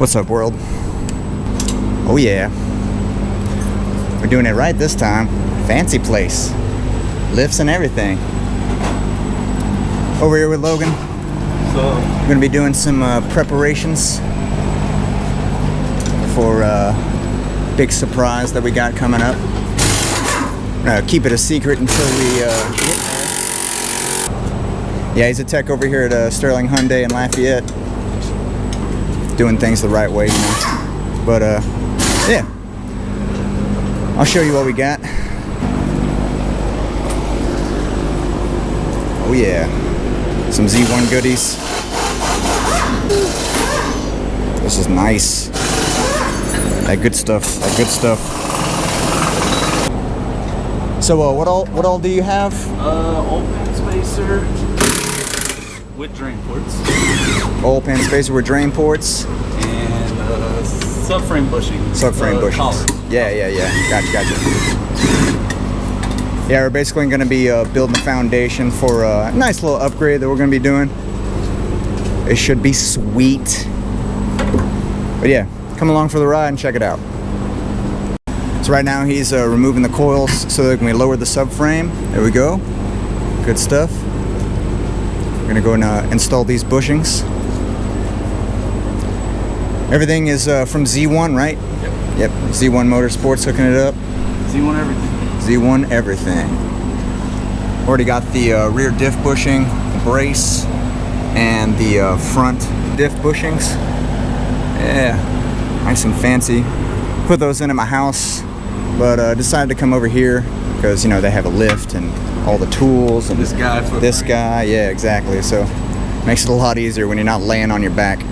What's up, world? Oh yeah, we're doing it right this time. Fancy place, lifts and everything. Over here with Logan. So we're gonna be doing some preparations for big surprise that we got coming up. Keep it a secret until we get there. Yeah, he's a tech over here at Sterling Hyundai in Lafayette. Doing things the right way, you know. But yeah, I'll show you what we got. Oh yeah, some Z1 goodies. This is nice. That good stuff. That good stuff. So what all do you have? oil pan spacer with drain ports. Oil pan spacer with drain ports. And subframe bushing. Subframe bushings. Collars. Yeah. Gotcha. Yeah, we're basically going to be building a foundation for a nice little upgrade that we're going to be doing. It should be sweet. But yeah, come along for the ride and check it out. So right now he's removing the coils so that we lower the subframe. There we go. Good stuff. We're going to go and install these bushings. Everything is from Z1, right? Yep. Z1 Motorsports hooking it up. Z1 everything. Z1 everything. Already got the rear diff bushing, brace, and the front diff bushings. Yeah, nice and fancy. Put those in at my house, but decided to come over here because, you know, they have a lift and all the tools and this guy, yeah, exactly. So makes it a lot easier when you're not laying on your back.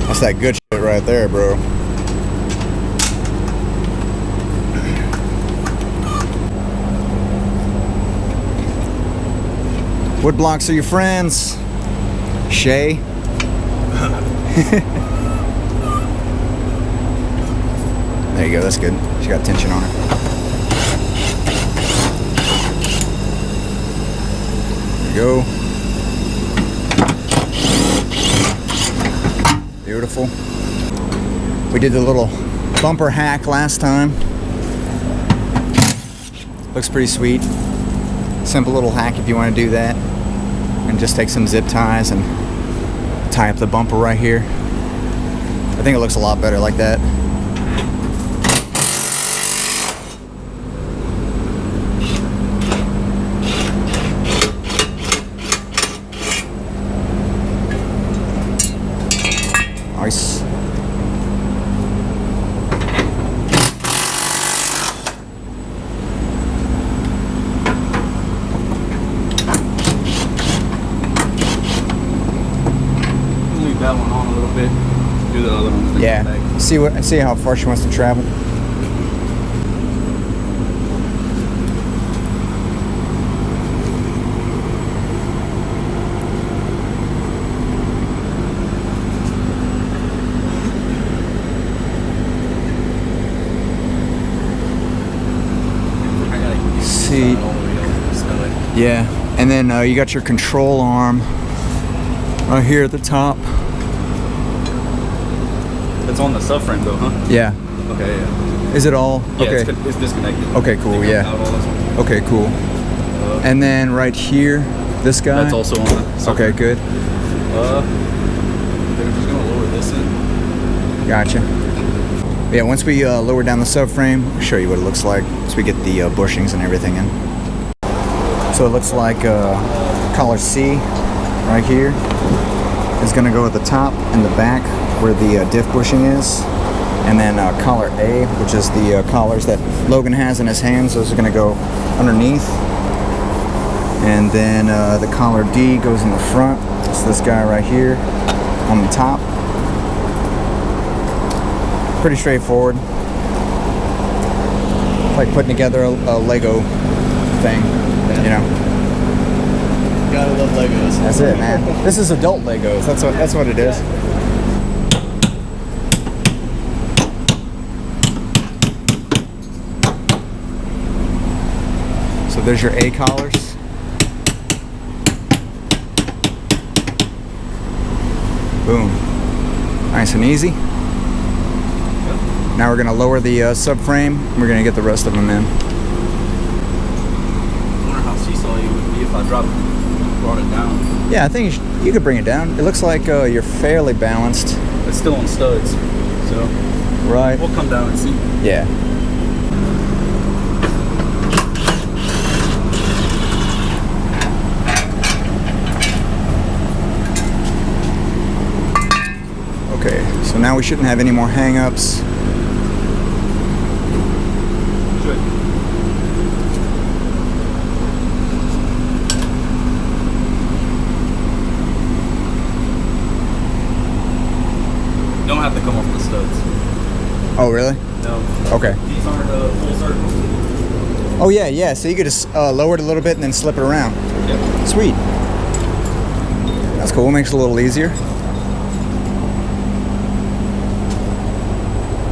That's that good shit right there, bro. Wood blocks are your friends. Shay. There you go, that's good. She got tension on her. There you go. Beautiful. We did the little bumper hack last time. Looks pretty sweet. Simple little hack if you want to do that. And just take some zip ties and tie up the bumper right here. I think it looks a lot better like that. Nice. Leave that one on a little bit. Do the other one. Yeah. See how far she wants to travel. Yeah, and then you got your control arm right here at the top. It's on the subframe though, huh? Yeah. Okay, yeah. Is it all? Yeah, okay. it's disconnected. Okay, cool, yeah. Okay, cool. And then right here, this guy? That's also on the subframe. Okay, good. They're just gonna lower this in. Gotcha. Yeah, once we lower down the subframe, I'll show you what it looks like once we get the bushings and everything in. So it looks like collar C right here is going to go at the top and the back where the diff bushing is, And then collar A, which is the collars that Logan has in his hands. Those are going to go underneath. And then the collar D goes in the front. It's this guy right here on the top. Pretty straightforward. It's like putting together a Lego thing, you know. Gotta love Legos. That's it, man. This is adult Legos. That's what it is. So there's your A collars. Boom. Nice and easy. Now we're going to lower the subframe. We're going to get the rest of them in. I wonder how seesaw you would be if I brought it down. Yeah, I think you could bring it down. It looks like you're fairly balanced. It's still on studs, so Right. we'll come down and see. Yeah. Okay, so now we shouldn't have any more hang-ups. Good. Don't have to come off the studs. Oh, really? No. Okay. These aren't full circle. Oh, yeah. So you could just lower it a little bit and then slip it around. Yep. Sweet. That's cool. Makes it a little easier.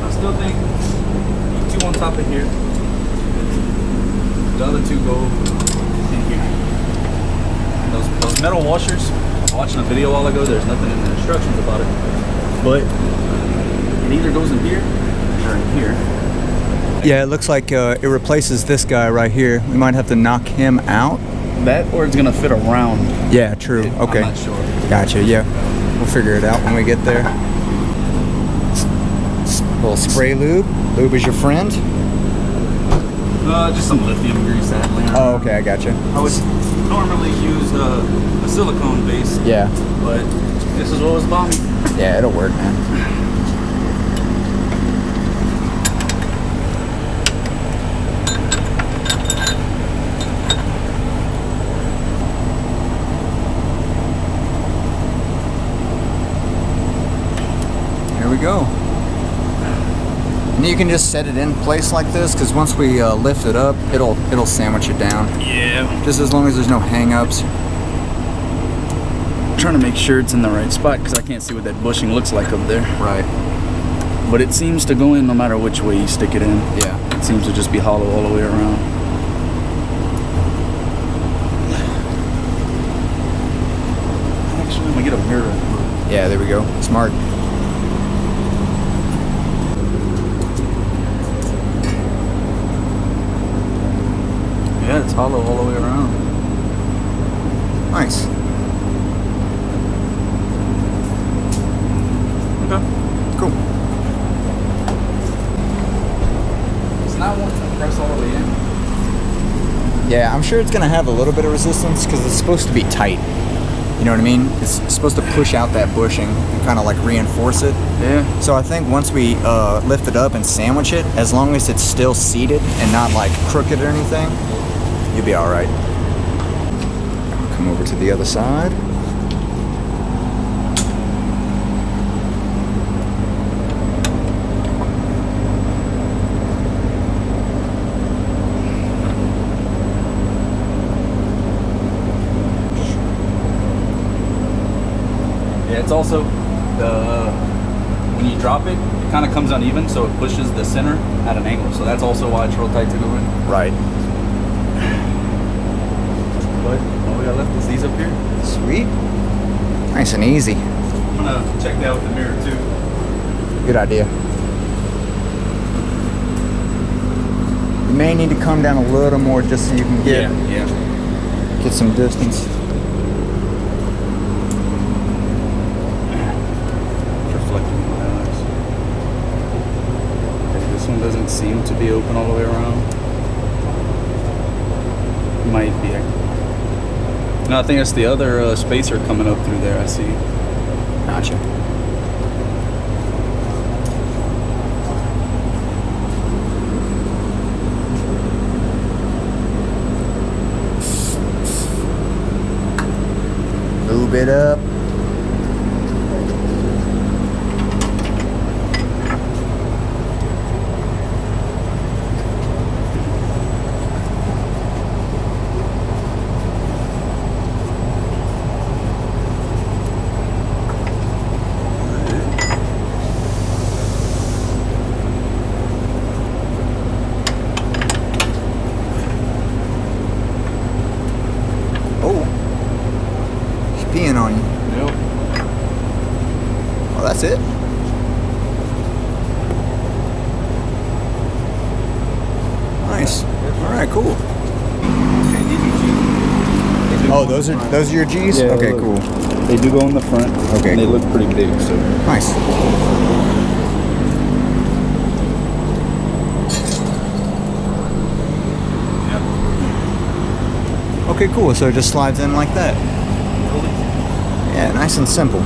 I still think two on top of here. The other two go in here. Those metal washers, I was watching a video a while ago, there's nothing in the instructions about it. But it either goes in here or in here. Yeah, it looks like it replaces this guy right here. We might have to knock him out. That or it's gonna fit around. Yeah, true. Okay. I'm not sure. Gotcha, yeah. We'll figure it out when we get there. A little spray lube. Lube is your friend. Just some lithium grease that laying around. Oh, okay, I gotcha. I would normally use a silicone base, Yeah. but this is what was bombing. Yeah, it'll work, man. Here we go. And you can just set it in place like this, because once we lift it up, it'll sandwich it down. Yeah. Just as long as there's no hang-ups. Trying to make sure it's in the right spot because I can't see what that bushing looks like up there. Right. But it seems to go in no matter which way you stick it in. Yeah. It seems to just be hollow all the way around. Actually, let me get a mirror. Yeah, there we go. Smart. Yeah, it's hollow all the way around. Nice. Okay. Cool. It's not wanting to press all the way in. Yeah, I'm sure it's gonna have a little bit of resistance because it's supposed to be tight. You know what I mean? It's supposed to push out that bushing and kind of like reinforce it. Yeah. So I think once we lift it up and sandwich it, as long as it's still seated and not like crooked or anything, you'll be all right. Come over to the other side. Yeah, it's also when you drop it, it kind of comes uneven, so it pushes the center at an angle. So that's also why it's real tight to go in. Right. But all we got left is these up here. Sweet. Nice and easy. I'm gonna check that with the mirror too. Good idea. You may need to come down a little more just so you can get some distance. Reflecting in my eyes. Okay, this one doesn't seem to be open all the way around. Might be. No, I think it's the other spacer coming up through there. I see. Gotcha. it up. Peeing on you. Yep. Well, that's it. Nice. All right, cool. Oh, those are your G's? Yeah, okay, look, cool. They do go in the front. Okay, and they cool. look pretty big, so. Nice. Yeah. Okay, cool. So it just slides in like that. Yeah, nice and simple.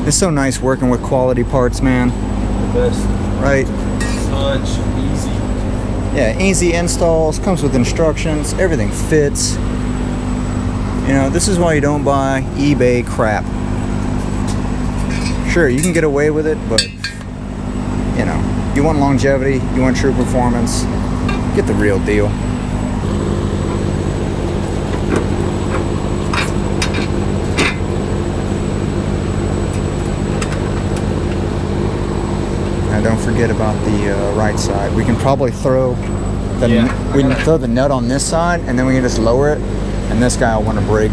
It's so nice working with quality parts, man. The best. Right? Such easy. Yeah, easy installs, comes with instructions, everything fits. You know, this is why you don't buy eBay crap. Sure, you can get away with it, but you know, you want longevity, you want true performance, get the real deal. Don't forget about the right side. We can probably throw the we can throw the nut on this side, and then we can just lower it, and this guy will want to break.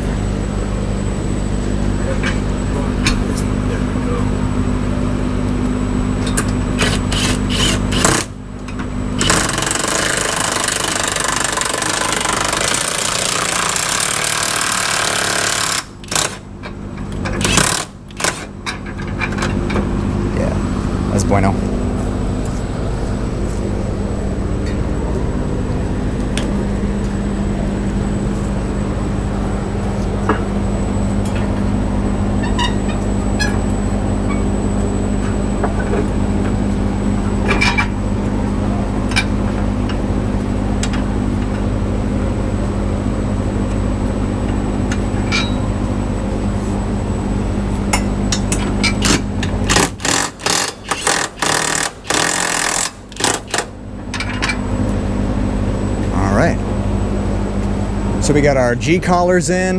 Yeah, that's bueno. So we got our G collars in.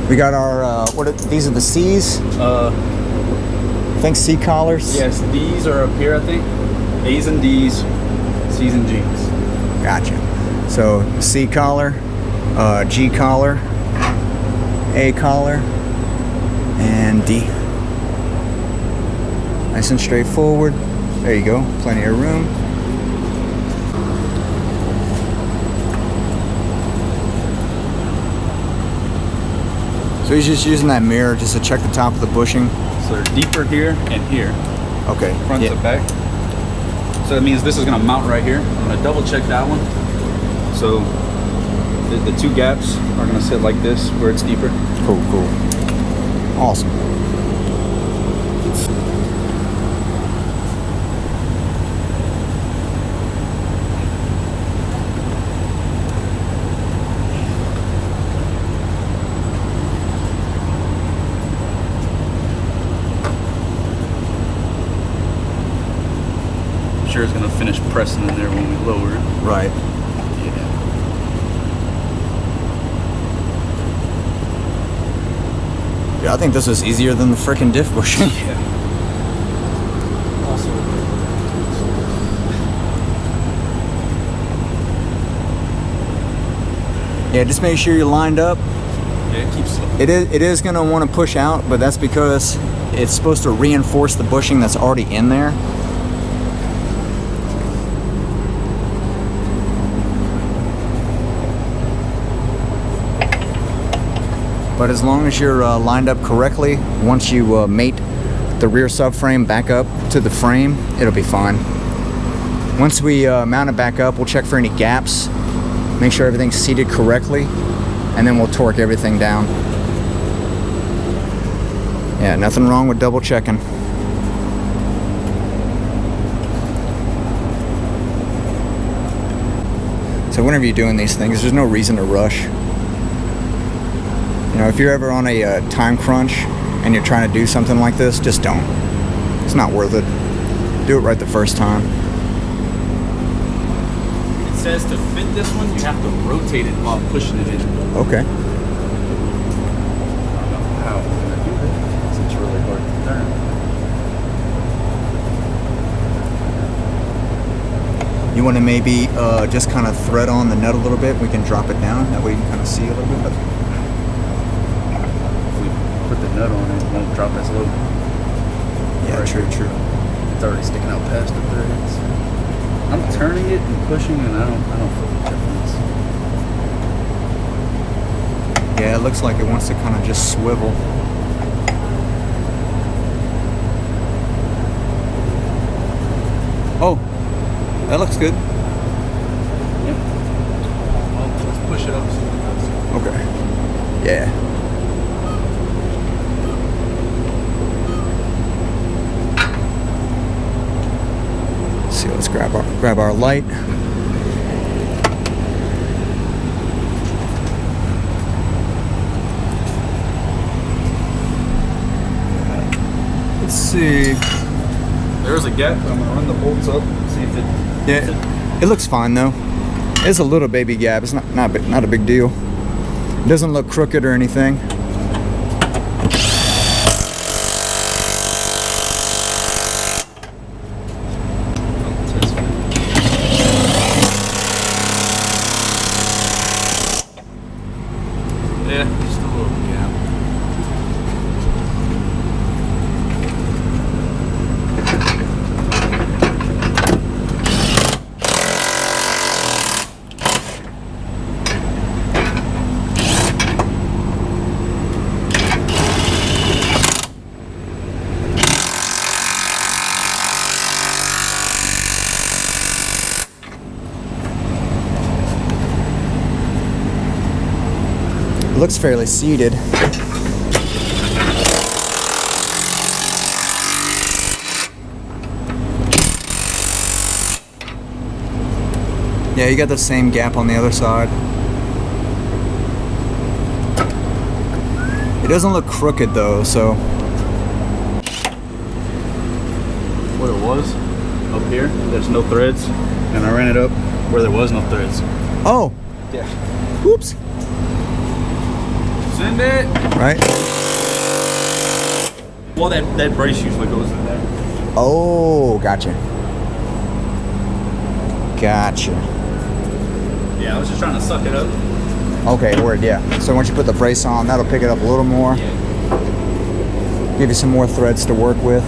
We got our these are the C's. I think C collars. Yes, D's are up here. I think A's and D's, C's and G's. Gotcha. So C collar, G collar, A collar, and D. Nice and straightforward. There you go. Plenty of room. So he's just using that mirror just to check the top of the bushing. So they're deeper here and here. Okay. Front to back. So that means this is gonna mount right here. I'm gonna double check that one. So the two gaps are gonna sit like this where it's deeper. Cool, cool. Awesome. Sure it's gonna finish pressing in there when we lower it. Right. Yeah. Yeah, I think this was easier than the frickin' diff bushing. Yeah. Also. Yeah, just make sure you're lined up. Yeah, it keeps. It is gonna want to push out, but that's because it's supposed to reinforce the bushing that's already in there. But as long as you're lined up correctly, once you mate the rear subframe back up to the frame, it'll be fine. Once we mount it back up, we'll check for any gaps, make sure everything's seated correctly, and then we'll torque everything down. Yeah, nothing wrong with double checking. So whenever you're doing these things, there's no reason to rush. You know, if you're ever on a time crunch and you're trying to do something like this, just don't. It's not worth it. Do it right the first time. It says to fit this one, you have to rotate it while pushing it in. Okay. I don't know how I'm gonna do that, 'cause it's really hard to turn. You want to maybe just kind of thread on the nut a little bit. We can drop it down. That way you can kind of see a little bit better. If we put the nut on, it won't drop as low. Yeah, Right. true. It's already sticking out past the threads. I'm turning it and pushing, and I don't feel the difference. Yeah, it looks like it wants to kind of just swivel. Oh, that looks good. Yep. Well, let's push it up. So Okay. Yeah. Let's see, let's grab our light. Let's see. there's a gap. I'm gonna run the bolts up. See if it. Yeah, it looks fine though. It's a little baby gap. It's not a big deal. It doesn't look crooked or anything. Yeah, just a little gap. It looks fairly seated. Yeah, you got the same gap on the other side. It doesn't look crooked though, so. What it was up here, there's no threads, and I ran it up where there was no threads. Oh, Yeah. whoops. Send it. Right? Well, that brace usually goes in there. Oh, gotcha. Gotcha. Yeah, I was just trying to suck it up. Okay, word, yeah. So once you put the brace on, that'll pick it up a little more. Yeah. Give you some more threads to work with.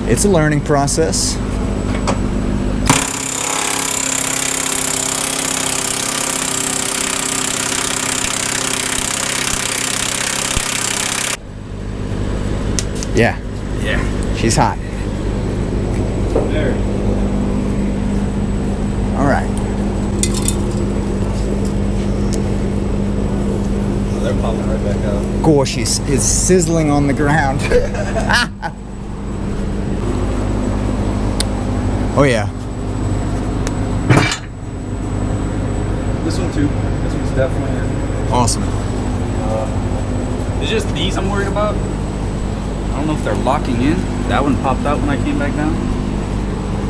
It's a learning process. Yeah, Yeah. she's hot. There. All right. Oh, they're popping right back out. Gosh, is sizzling on the ground. Oh yeah. This one too. This one's definitely in. Awesome. It's just these I'm worried about. I don't know if they're locking in. That one popped out when I came back down.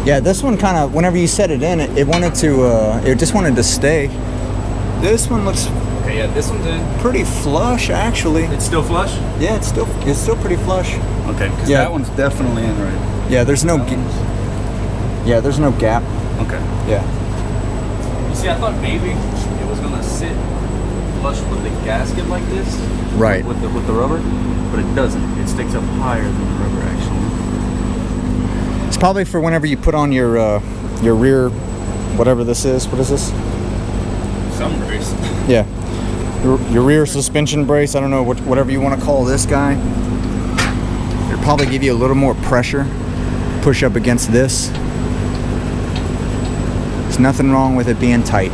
Yeah, this one kind of, whenever you set it in, it wanted to, it just wanted to stay. This one looks Okay, yeah, this one's in. pretty flush, actually. It's still flush? Yeah, it's still pretty flush. Okay, because Yeah. that one's definitely in right. Yeah, there's no, That one's- yeah, there's no gap. Okay. Yeah. You see, I thought maybe it was gonna sit flush with the gasket like this. Right. With the rubber, but it doesn't. It sticks up higher than the rubber actually. It's probably for whenever you put on your rear, whatever this is. What is this? Some brace. Yeah. Your rear suspension brace. I don't know whatever you want to call this guy. It'll probably give you a little more pressure. Push up against this. There's nothing wrong with it being tight.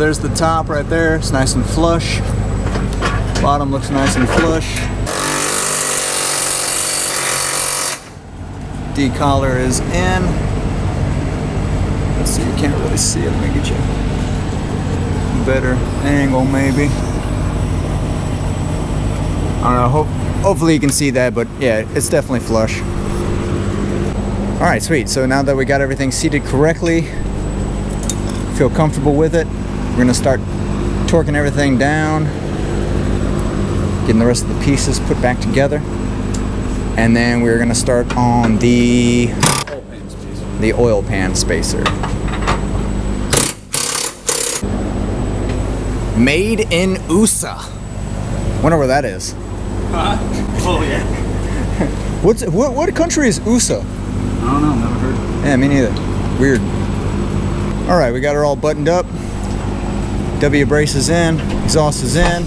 there's the top right there. It's nice and flush. Bottom looks nice and flush. D-collar is in. Let's see, you can't really see it. Let me get you a better angle maybe. I don't know, hopefully you can see that, but yeah, it's definitely flush. Alright, sweet. So now that we got everything seated correctly, feel comfortable with it, we're gonna start torquing everything down, getting the rest of the pieces put back together, and then we're gonna start on the oil pan spacer. Made in USA. Wonder where that is. Huh? Oh yeah. What country is USA? I don't know, never heard of it. Yeah, me neither. Weird. Alright, we got her all buttoned up. W brace is in, exhaust is in.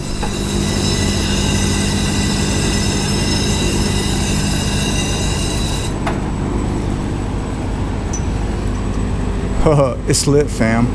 It's lit, fam.